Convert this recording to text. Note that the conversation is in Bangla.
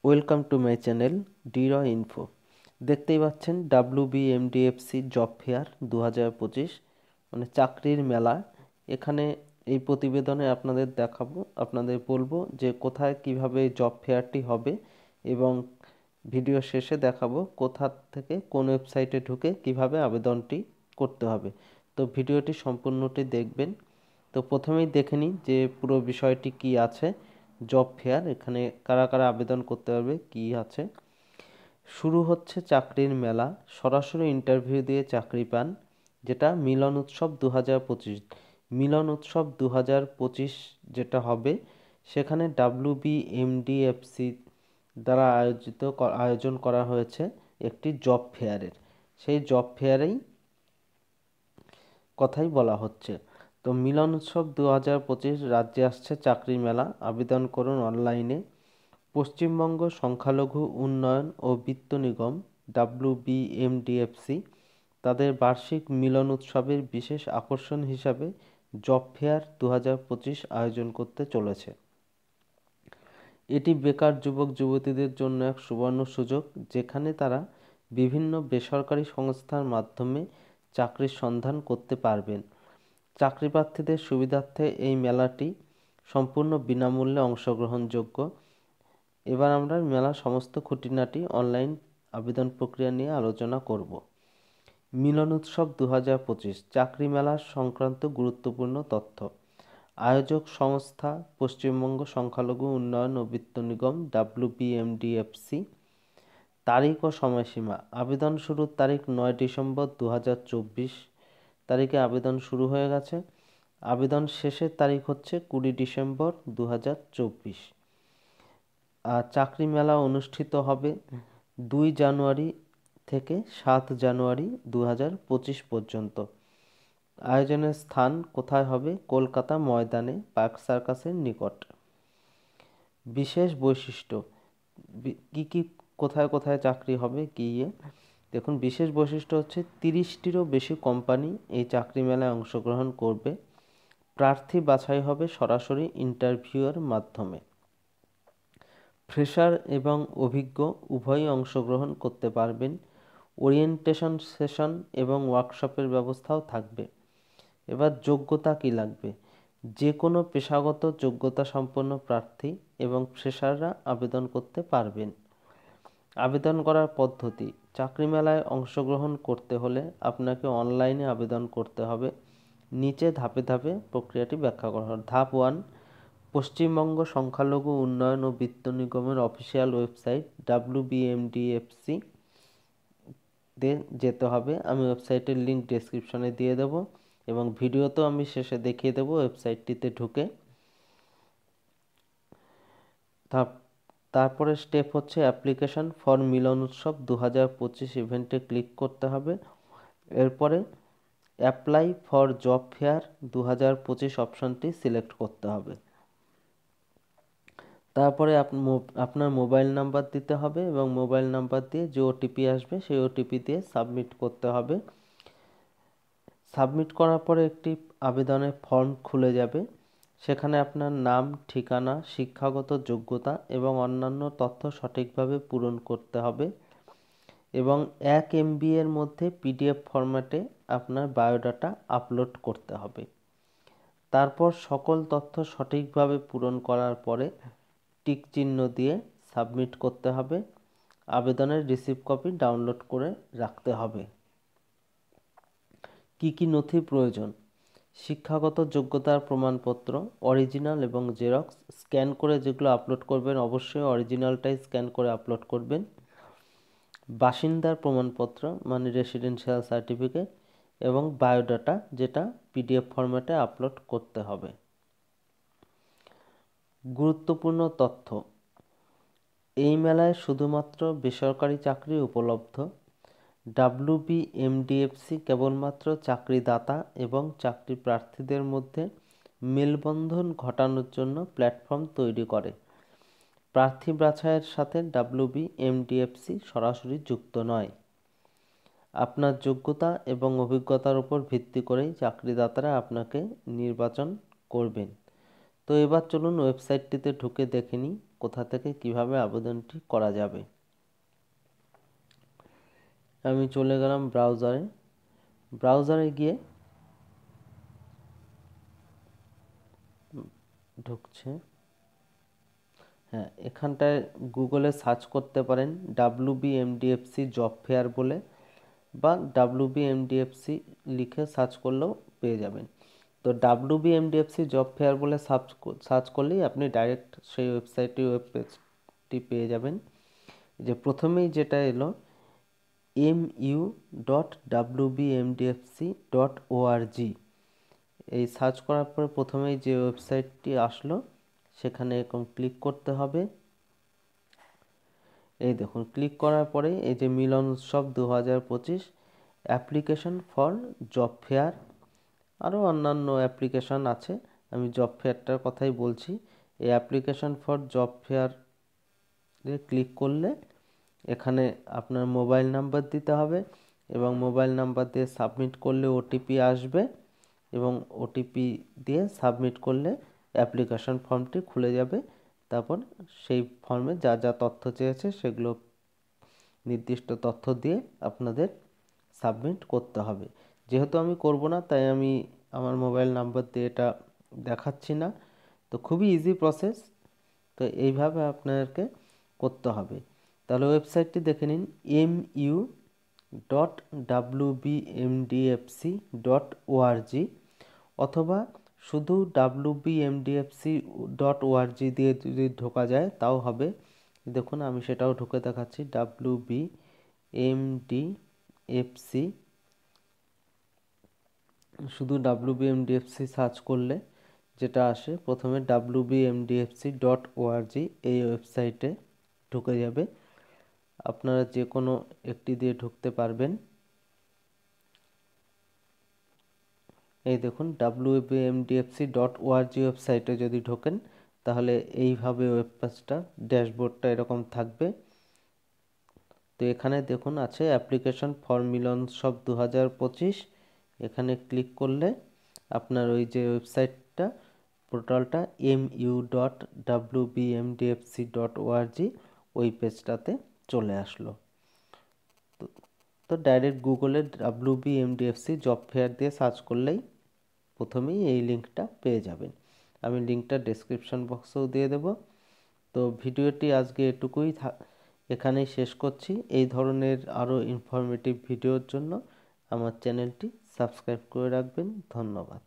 ওয়েলকাম টু মাই চ্যানেল ডির ইনফো। দেখতেই পাচ্ছেন WBMDFC জব ফেয়ার 2025 মানে চাকরির মেলা। এখানে এই প্রতিবেদনে আপনাদের বলবো যে কোথায় কিভাবে জব ফেয়ারটি হবে এবং ভিডিও শেষে দেখাবো কোথা থেকে কোন ওয়েবসাইটে ঢুকে কিভাবে আবেদনটি করতে হবে। তো ভিডিওটি সম্পূর্ণটি দেখবেন। তো প্রথমেই দেখে নিই যে পুরো বিষয়টি কি আছে। জব ফেয়ার, এখানে কারা কারা আবেদন করতে পারবে, কি আছে। শুরু হচ্ছে চাকরির মেলা, সরাসরি ইন্টারভিউ দিয়ে চাকরি পান, যেটা মিলন উৎসব 2025। মিলন উৎসব 2025 যেটা হবে, সেখানে WBMDFC দ্বারা আয়োজন করা হয়েছে একটি জব ফেয়ারের। সেই জব ফেয়ারেই কথাই বলা হচ্ছে। তো মিলন উৎসব 2025 রাজ্যে আসছে চাকরি মেলা, আবেদন করুন অনলাইনে। পশ্চিমবঙ্গ সংখ্যালঘু উন্নয়ন ও বিত্ত নিগম WBMDFC তাদের বার্ষিক মিলন উৎসবের বিশেষ আকর্ষণ হিসাবে জব ফেয়ার 2025 আয়োজন করতে চলেছে। এটি বেকার যুবক যুবতীদের জন্য এক সুবর্ণ সুযোগ, যেখানে তারা বিভিন্ন বেসরকারি সংস্থার মাধ্যমে চাকরির সন্ধান করতে পারবেন। চাকরি প্রার্থীদের সুবিধার্থে এই মেলাটি সম্পূর্ণ বিনামূল্যে অংশগ্রহণযোগ্য। এবার আমরা মেলার সমস্ত খুঁটিনাটি অনলাইন আবেদন প্রক্রিয়া নিয়ে আলোচনা করব। মিলন উৎসব 2025 চাকরি মেলা সংক্রান্ত গুরুত্বপূর্ণ তথ্য। আয়োজক সংস্থা পশ্চিমবঙ্গ সংখ্যালঘু উন্নয়ন ও বিত্ত নিগম WBMDFC। তারিখ ও সময়সীমা, আবেদন শুরুর তারিখ 9 ডিসেম্বর 2024 তারিখে আবেদন শুরু হয়ে গেছে। আবেদন শেষের তারিখ হচ্ছে 20 ডিসেম্বর 2024। আর চাকরি মেলা অনুষ্ঠিত হবে 2 জানুয়ারি থেকে 7 জানুয়ারি 2025 পর্যন্ত। আয়োজনের স্থান কোথায় হবে? কলকাতা ময়দানে, পার্ক সার্কাসের নিকট। বিশেষ বৈশিষ্ট্য কি কোথায় কোথায় চাকরি হবে দেখুন, বিশেষ বৈশিষ্ট্য হচ্ছে 30টিরও বেশি কোম্পানি এই চাকরি মেলায় অংশগ্রহণ করবে। প্রার্থী বাছাই হবে সরাসরি ইন্টারভিউয়ের মাধ্যমে। ফ্রেশার এবং অভিজ্ঞ উভয়ই অংশগ্রহণ করতে পারবেন। ওরিয়েন্টেশন সেশন এবং ওয়ার্কশপের ব্যবস্থাও থাকবে। এবার যোগ্যতা কি লাগবে? যে কোনো পেশাগত যোগ্যতা সম্পন্ন প্রার্থী এবং ফ্রেশাররা আবেদন করতে পারবেন। আবেদন করার পদ্ধতি, চাকরি মেলায় অংশগ্রহণ করতে হলে আপনাকে অনলাইনে আবেদন করতে হবে। নিচে ধাপে ধাপে প্রক্রিয়াটি ব্যাখ্যা করা হল। ধাপ 1, পশ্চিমবঙ্গ সংখ্যালঘু উন্নয়ন ও বিত্ত নিগমের অফিসিয়াল ওয়েবসাইট WBMDFC তে যেতে হবে। আমি ওয়েবসাইটের লিঙ্ক ডেসক্রিপশনে দিয়ে দেব এবং ভিডিওতেও আমি শেষে দেখিয়ে দেব ওয়েবসাইটটিতে ঢুকে। তারপরে স্টেপ হচ্ছে অ্যাপ্লিকেশন ফর মিলন উৎসব 2025 ইভেন্টে ক্লিক করতে হবে। এরপরে অ্যাপ্লাই ফর জব ফেয়ার 2025 অপশনটি সিলেক্ট করতে হবে। তারপরে আপনার মোবাইল নাম্বার দিতে হবে এবং মোবাইল নাম্বার দিয়ে যে ওটিপি আসবে সেই ওটিপি দিয়ে সাবমিট করতে হবে। সাবমিট করার পরে একটি আবেদনের ফর্ম খুলে যাবে। সেখানে আপনার নাম, ঠিকানা, শিক্ষাগত যোগ্যতা এবং অন্যান্য তথ্য সঠিকভাবে পূরণ করতে হবে এবং 1 MB এর মধ্যে PDF ফরম্যাটে আপনার বায়োডাটা আপলোড করতে হবে। তারপর সকল তথ্য সঠিকভাবে পূরণ করার পরে টিক চিহ্ন দিয়ে সাবমিট করতে হবে। আবেদনের রিসিপ্ট কপি ডাউনলোড করে রাখতে হবে। কি নথি প্রয়োজন? শিক্ষাগত যোগ্যতার প্রমাণপত্র, অরিজিনাল এবং জেরক্স। স্ক্যান করে যেগুলো আপলোড করবেন অবশ্যই অরিজিনালটাই স্ক্যান করে আপলোড করবেন। বাসিন্দার প্রমাণপত্র মানে রেসিডেন্সিয়াল সার্টিফিকেট এবং বায়োডাটা, যেটা PDF ফরম্যাটে আপলোড করতে হবে। গুরুত্বপূর্ণ তথ্য, এই মেলায় শুধুমাত্র বেসরকারি চাকরি উপলব্ধ। WBMDFC কেবলমাত্র চাকরিদাতা এবং চাকরি প্রার্থীদের মধ্যে মেলবন্ধন ঘটানোর জন্য প্ল্যাটফর্ম তৈরি করে। প্রার্থী বাছাইয়ের সাথে WBMDFC সরাসরি যুক্ত নয়। আপনার যোগ্যতা এবং অভিজ্ঞতার উপর ভিত্তি করেই চাকরিদাতারা আপনাকে নির্বাচন করবেন। তো এবার চলুন ওয়েবসাইটটিতে ঢুকে দেখে নিই কোথা থেকে কিভাবে আবেদনটি করা যাবে। আমি চলে গেলাম ব্রাউজারে গিয়ে ঢুকছে। হ্যাঁ, এখানটায় গুগলে সার্চ করতে পারেন WBMDFC জব ফেয়ার বলে, বা WBMDFC লিখে সার্চ করলেও পেয়ে যাবেন। তো WBMDFC জব ফেয়ার বলে সার্চ করলেই আপনি ডাইরেক্ট সেই ওয়েব পেজটি পেয়ে যাবেন। যে প্রথমেই যেটা এলো mu.wbmdfc.org, এই সার্চ করার পরে প্রথমেই যে ওয়েবসাইটটি আসলো সেখানে এরকম ক্লিক করতে হবে। এই দেখুন, ক্লিক করার পরে এই যে মিলন উৎসব 2025 অ্যাপ্লিকেশন ফর জব ফেয়ার, আরও অন্যান্য অ্যাপ্লিকেশন আছে, আমি জব ফেয়ারটার কথাই বলছি। এই application for job fair click করলে এখানে আপনার মোবাইল নাম্বার দিতে হবে, এবং মোবাইল নাম্বার দিয়ে সাবমিট করলে ওটিপি আসবে, এবং ওটিপি দিয়ে সাবমিট করলে অ্যাপ্লিকেশন ফর্মটি খুলে যাবে। তারপর সেই ফর্মে যা যা তথ্য চেয়েছে সেগুলো নির্দিষ্ট তথ্য দিয়ে আপনাদের সাবমিট করতে হবে। যেহেতু আমি করব না, তাই আমি আমার মোবাইল নাম্বার দিয়ে এটা দেখাচ্ছি না। তো খুবই ইজি প্রসেস, তো এইভাবে আপনাদেরকে করতে হবে। তাহলে ওয়েবসাইটটি দেখে নিন, mu.wbmdfc.org, অথবা শুধু wbmdfc.org দিয়ে যদি ঢোকা যায় তাও হবে। দেখুন, আমি সেটাও ঢুকে দেখাচ্ছি। WBMDFC, শুধু WBMDFC সার্চ করলে যেটা আসে প্রথমে wbmdfc.org, এই ওয়েবসাইটে ঢুকে যাবে। আপনারা যে কোনো একটি দিয়ে ঢুকতে পারবেন। এই দেখুন, wbmdfc.org ওয়েবসাইটে যদি ঢোকেন তাহলে এইভাবে ওয়েব পেজটা, ড্যাশবোর্ডটা এরকম থাকবে। তো এখানে দেখুন আছে অ্যাপ্লিকেশন ফর মিলন উৎসব 2025, এখানে ক্লিক করলে আপনার ওই যে ওয়েবসাইটটা, পোর্টালটা mu.wbmdfc.org, ওই পেজটাতে চলে আসলো। তো ডাইরেক্ট গুগলে WBMDFC জব ফেয়ার দিয়ে সার্চ করলেই প্রথমেই এই লিঙ্কটা পেয়ে যাবেন। আমি লিঙ্কটা ডেসক্রিপশন বক্সেও দিয়ে দেব। তো ভিডিওটি আজকে এটুকুই, এখানেই শেষ করছি। এই ধরনের আরও ইনফরমেটিভ ভিডিওর জন্য আমার চ্যানেলটি সাবস্ক্রাইব করে রাখবেন। ধন্যবাদ।